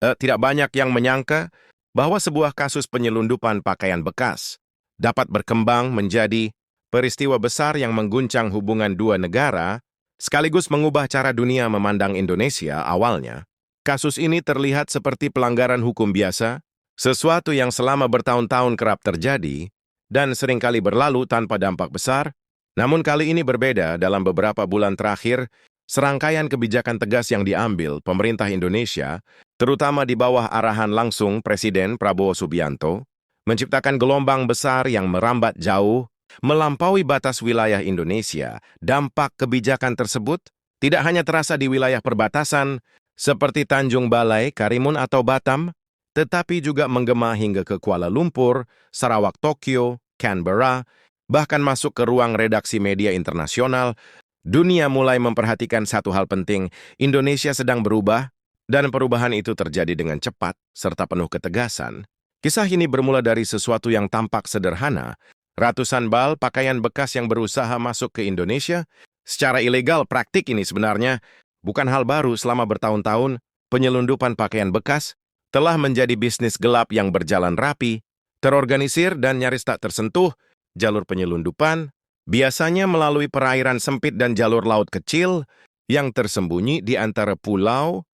Tidak banyak yang menyangka bahwa sebuah kasus penyelundupan pakaian bekas dapat berkembang menjadi peristiwa besar yang mengguncang hubungan dua negara, sekaligus mengubah cara dunia memandang Indonesia. Awalnya, kasus ini terlihat seperti pelanggaran hukum biasa, sesuatu yang selama bertahun-tahun kerap terjadi dan seringkali berlalu tanpa dampak besar. Namun kali ini berbeda. Dalam beberapa bulan terakhir, serangkaian kebijakan tegas yang diambil pemerintah Indonesia, terutama di bawah arahan langsung Presiden Prabowo Subianto, menciptakan gelombang besar yang merambat jauh, melampaui batas wilayah Indonesia. Dampak kebijakan tersebut tidak hanya terasa di wilayah perbatasan seperti Tanjung Balai, Karimun atau Batam, tetapi juga menggema hingga ke Kuala Lumpur, Sarawak, Tokyo, Canberra, bahkan masuk ke ruang redaksi media internasional. Dunia mulai memperhatikan satu hal penting: Indonesia sedang berubah, dan perubahan itu terjadi dengan cepat serta penuh ketegasan. Kisah ini bermula dari sesuatu yang tampak sederhana. Ratusan bal pakaian bekas yang berusaha masuk ke Indonesia secara ilegal. Praktik ini sebenarnya bukan hal baru. Selama bertahun-tahun, penyelundupan pakaian bekas telah menjadi bisnis gelap yang berjalan rapi, terorganisir, dan nyaris tak tersentuh. Jalur penyelundupan biasanya melalui perairan sempit dan jalur laut kecil yang tersembunyi di antara pulau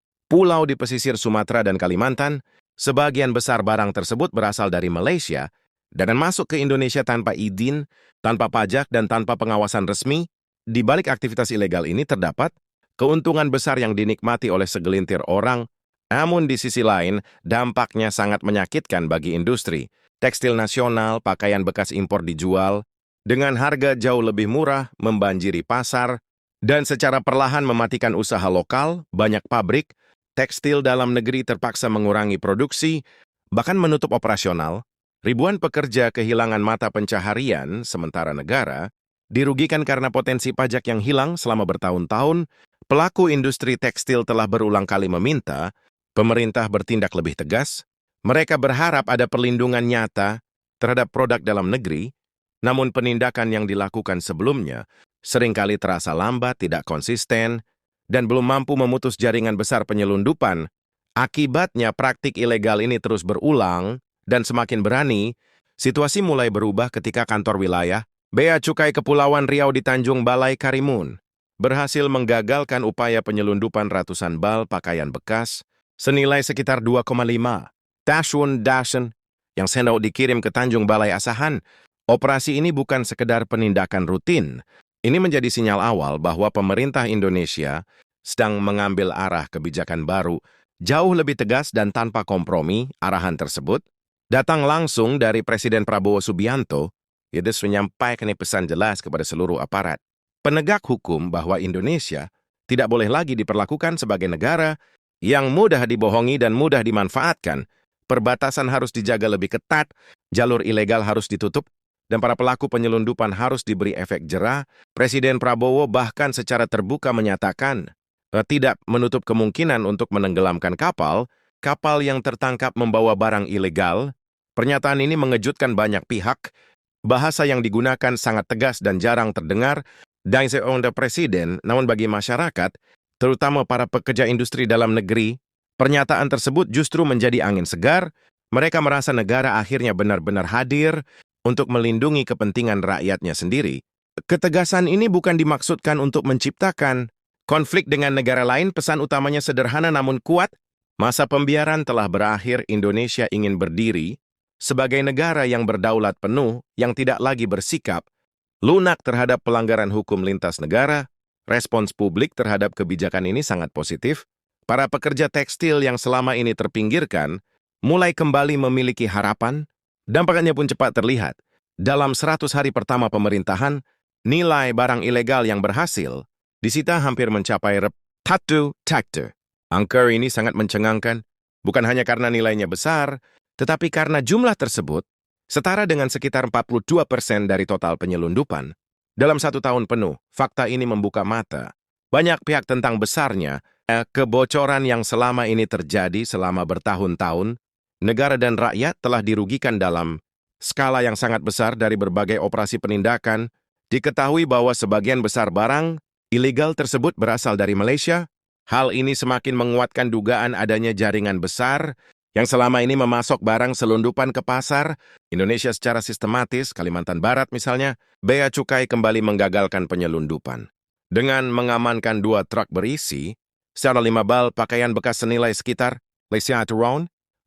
di pesisir Sumatera dan Kalimantan. Sebagian besar barang tersebut berasal dari Malaysia dan masuk ke Indonesia tanpa izin, tanpa pajak, dan tanpa pengawasan resmi. Di balik aktivitas ilegal ini terdapat keuntungan besar yang dinikmati oleh segelintir orang, namun di sisi lain, dampaknya sangat menyakitkan bagi industri. Tekstil nasional, pakaian bekas impor dijual dengan harga jauh lebih murah, membanjiri pasar, dan secara perlahan mematikan usaha lokal. Banyak pabrik tekstil dalam negeri terpaksa mengurangi produksi, bahkan menutup operasional. Ribuan pekerja kehilangan mata pencaharian, sementara negara dirugikan karena potensi pajak yang hilang selama bertahun-tahun. Pelaku industri tekstil telah berulang kali meminta pemerintah bertindak lebih tegas. Mereka berharap ada perlindungan nyata terhadap produk dalam negeri, namun penindakan yang dilakukan sebelumnya seringkali terasa lambat, tidak konsisten, dan belum mampu memutus jaringan besar penyelundupan. Akibatnya, praktik ilegal ini terus berulang dan semakin berani. Situasi mulai berubah ketika kantor wilayah Bea Cukai Kepulauan Riau di Tanjung Balai, Karimun berhasil menggagalkan upaya penyelundupan ratusan bal pakaian bekas senilai sekitar 2,5 Dasun yang sendok dikirim ke Tanjung Balai Asahan. Operasi ini bukan sekedar penindakan rutin. Ini menjadi sinyal awal bahwa pemerintah Indonesia sedang mengambil arah kebijakan baru, jauh lebih tegas dan tanpa kompromi. Arahan tersebut datang langsung dari Presiden Prabowo Subianto. Ia menyampaikan pesan jelas kepada seluruh aparat penegak hukum bahwa Indonesia tidak boleh lagi diperlakukan sebagai negara yang mudah dibohongi dan mudah dimanfaatkan. Perbatasan harus dijaga lebih ketat, jalur ilegal harus ditutup, dan para pelaku penyelundupan harus diberi efek jera. Presiden Prabowo bahkan secara terbuka menyatakan tidak menutup kemungkinan untuk menenggelamkan kapal yang tertangkap membawa barang ilegal. Pernyataan ini mengejutkan banyak pihak. Bahasa yang digunakan sangat tegas dan jarang terdengar dari seorang presiden, namun bagi masyarakat, terutama para pekerja industri dalam negeri, pernyataan tersebut justru menjadi angin segar. Mereka merasa negara akhirnya benar-benar hadir untuk melindungi kepentingan rakyatnya sendiri. Ketegasan ini bukan dimaksudkan untuk menciptakan konflik dengan negara lain. Pesan utamanya sederhana namun kuat. Masa pembiaran telah berakhir. Indonesia ingin berdiri sebagai negara yang berdaulat penuh, yang tidak lagi bersikap lunak terhadap pelanggaran hukum lintas negara. Respons publik terhadap kebijakan ini sangat positif. Para pekerja tekstil yang selama ini terpinggirkan mulai kembali memiliki harapan. Dampaknya pun cepat terlihat. Dalam 100 hari pertama pemerintahan, nilai barang ilegal yang berhasil disita hampir mencapai 1 triliun. Angka ini sangat mencengangkan, bukan hanya karena nilainya besar, tetapi karena jumlah tersebut setara dengan sekitar 42% dari total penyelundupan. Dalam 1 tahun penuh, fakta ini membuka mata banyak pihak tentang besarnya kebocoran yang selama ini terjadi selama bertahun-tahun. Negara dan rakyat telah dirugikan dalam skala yang sangat besar dari berbagai operasi penindakan. Diketahui bahwa sebagian besar barang ilegal tersebut berasal dari Malaysia, Hal ini semakin menguatkan dugaan adanya jaringan besar yang selama ini memasok barang selundupan ke pasar Indonesia secara sistematis. Kalimantan Barat misalnya, Bea Cukai kembali menggagalkan penyelundupan. Dengan mengamankan 2 truk berisi, secara 5 bal pakaian bekas senilai sekitar $1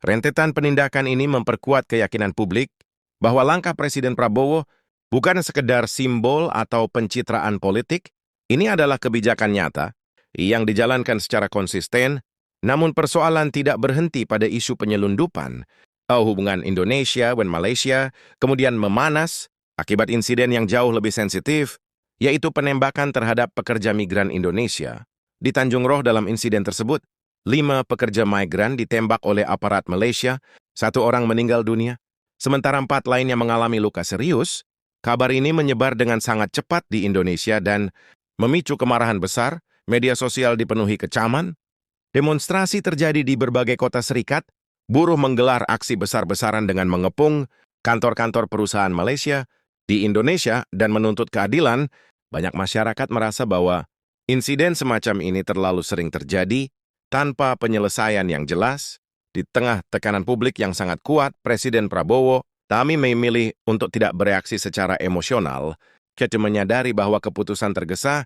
rentetan penindakan ini memperkuat keyakinan publik bahwa langkah Presiden Prabowo bukan sekedar simbol atau pencitraan politik, ini adalah kebijakan nyata yang dijalankan secara konsisten, namun persoalan tidak berhenti pada isu penyelundupan. Hubungan Indonesia dan Malaysia kemudian memanas akibat insiden yang jauh lebih sensitif, yaitu penembakan terhadap pekerja migran Indonesia. Di Tanjung Roh dalam insiden tersebut, 5 pekerja migran ditembak oleh aparat Malaysia, 1 orang meninggal dunia, sementara 4 lainnya mengalami luka serius. Kabar ini menyebar dengan sangat cepat di Indonesia dan memicu kemarahan besar. Media sosial dipenuhi kecaman, demonstrasi terjadi di berbagai kota serikat, buruh menggelar aksi besar-besaran dengan mengepung kantor-kantor perusahaan Malaysia di Indonesia dan menuntut keadilan. Banyak masyarakat merasa bahwa insiden semacam ini terlalu sering terjadi tanpa penyelesaian yang jelas. Di tengah tekanan publik yang sangat kuat, Presiden Prabowo kami memilih untuk tidak bereaksi secara emosional, jadi menyadari bahwa keputusan tergesa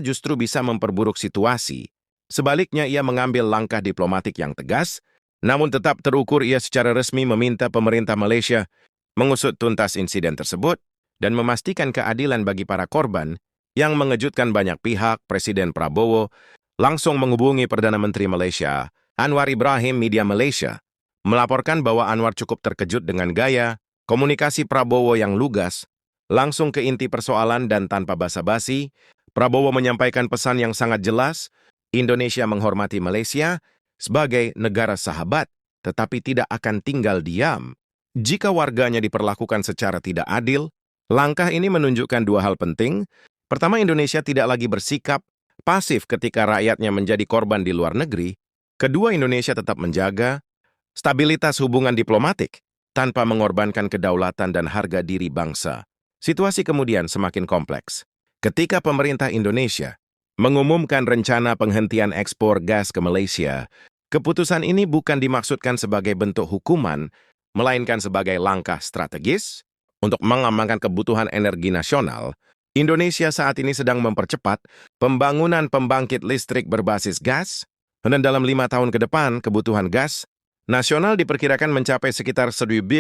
justru bisa memperburuk situasi. Sebaliknya, ia mengambil langkah diplomatik yang tegas, namun tetap terukur. Ia secara resmi meminta pemerintah Malaysia mengusut tuntas insiden tersebut dan memastikan keadilan bagi para korban. Yang mengejutkan banyak pihak, Presiden Prabowo langsung menghubungi Perdana Menteri Malaysia, Anwar Ibrahim. Media Malaysia melaporkan bahwa Anwar cukup terkejut dengan gaya komunikasi Prabowo yang lugas, langsung ke inti persoalan dan tanpa basa-basi. Prabowo menyampaikan pesan yang sangat jelas, Indonesia menghormati Malaysia sebagai negara sahabat, tetapi tidak akan tinggal diam jika warganya diperlakukan secara tidak adil. Langkah ini menunjukkan 2 hal penting. Pertama, Indonesia tidak lagi bersikap pasif ketika rakyatnya menjadi korban di luar negeri. Kedua, Indonesia tetap menjaga stabilitas hubungan diplomatik tanpa mengorbankan kedaulatan dan harga diri bangsa. Situasi kemudian semakin kompleks. Ketika pemerintah Indonesia mengumumkan rencana penghentian ekspor gas ke Malaysia, keputusan ini bukan dimaksudkan sebagai bentuk hukuman, melainkan sebagai langkah strategis untuk mengamankan kebutuhan energi nasional. Indonesia saat ini sedang mempercepat pembangunan pembangkit listrik berbasis gas, dan dalam 5 tahun ke depan kebutuhan gas nasional diperkirakan mencapai sekitar 1.041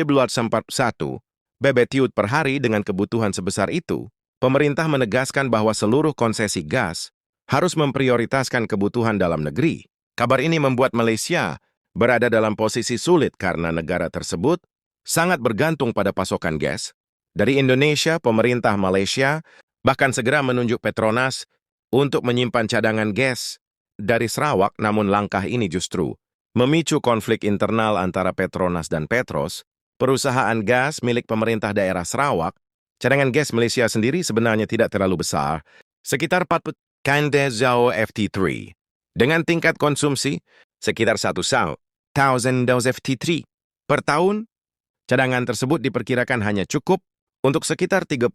BBTU per hari. Dengan kebutuhan sebesar itu, pemerintah menegaskan bahwa seluruh konsesi gas harus memprioritaskan kebutuhan dalam negeri. Kabar ini membuat Malaysia berada dalam posisi sulit karena negara tersebut sangat bergantung pada pasokan gas dari Indonesia. Pemerintah Malaysia bahkan segera menunjuk Petronas untuk menyimpan cadangan gas dari Sarawak, namun langkah ini justru memicu konflik internal antara Petronas dan Petros, perusahaan gas milik pemerintah daerah Sarawak. Cadangan gas Malaysia sendiri sebenarnya tidak terlalu besar, sekitar 40 kande zao FT3. Dengan tingkat konsumsi sekitar 1,000 dos FT3 per tahun, cadangan tersebut diperkirakan hanya cukup untuk sekitar 39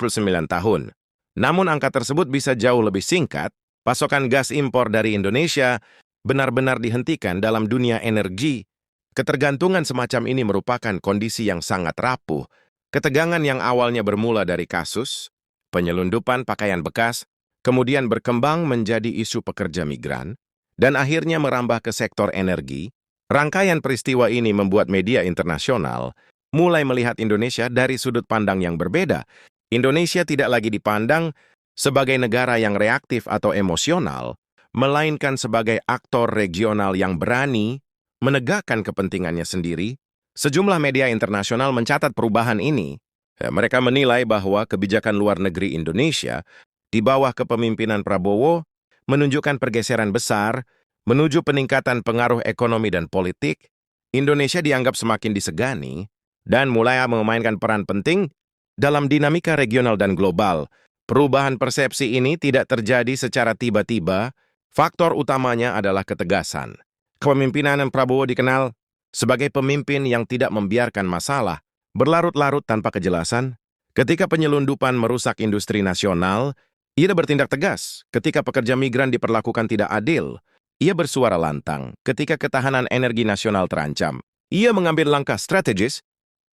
tahun. Namun angka tersebut bisa jauh lebih singkat. Pasokan gas impor dari Indonesia benar-benar dihentikan dalam dunia energi. Ketergantungan semacam ini merupakan kondisi yang sangat rapuh. Ketegangan yang awalnya bermula dari kasus penyelundupan pakaian bekas, kemudian berkembang menjadi isu pekerja migran, dan akhirnya merambah ke sektor energi. Rangkaian peristiwa ini membuat media internasional mulai melihat Indonesia dari sudut pandang yang berbeda. Indonesia tidak lagi dipandang sebagai negara yang reaktif atau emosional, melainkan sebagai aktor regional yang berani menegakkan kepentingannya sendiri. Sejumlah media internasional mencatat perubahan ini. Mereka menilai bahwa kebijakan luar negeri Indonesia di bawah kepemimpinan Prabowo menunjukkan pergeseran besar menuju peningkatan pengaruh ekonomi dan politik. Indonesia dianggap semakin disegani dan mulai memainkan peran penting dalam dinamika regional dan global. Perubahan persepsi ini tidak terjadi secara tiba-tiba. Faktor utamanya adalah ketegasan. Kepemimpinan Prabowo dikenal sebagai pemimpin yang tidak membiarkan masalah berlarut-larut tanpa kejelasan. Ketika penyelundupan merusak industri nasional, ia bertindak tegas. Ketika pekerja migran diperlakukan tidak adil, Ia bersuara lantang ketika ketahanan energi nasional terancam. Ia mengambil langkah strategis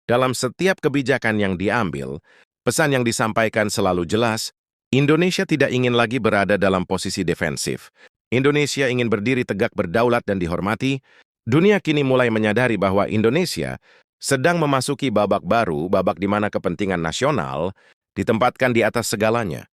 dalam setiap kebijakan yang diambil. Pesan yang disampaikan selalu jelas, Indonesia tidak ingin lagi berada dalam posisi defensif. Indonesia ingin berdiri tegak, berdaulat, dan dihormati. Dunia kini mulai menyadari bahwa Indonesia sedang memasuki babak baru, babak di mana kepentingan nasional ditempatkan di atas segalanya.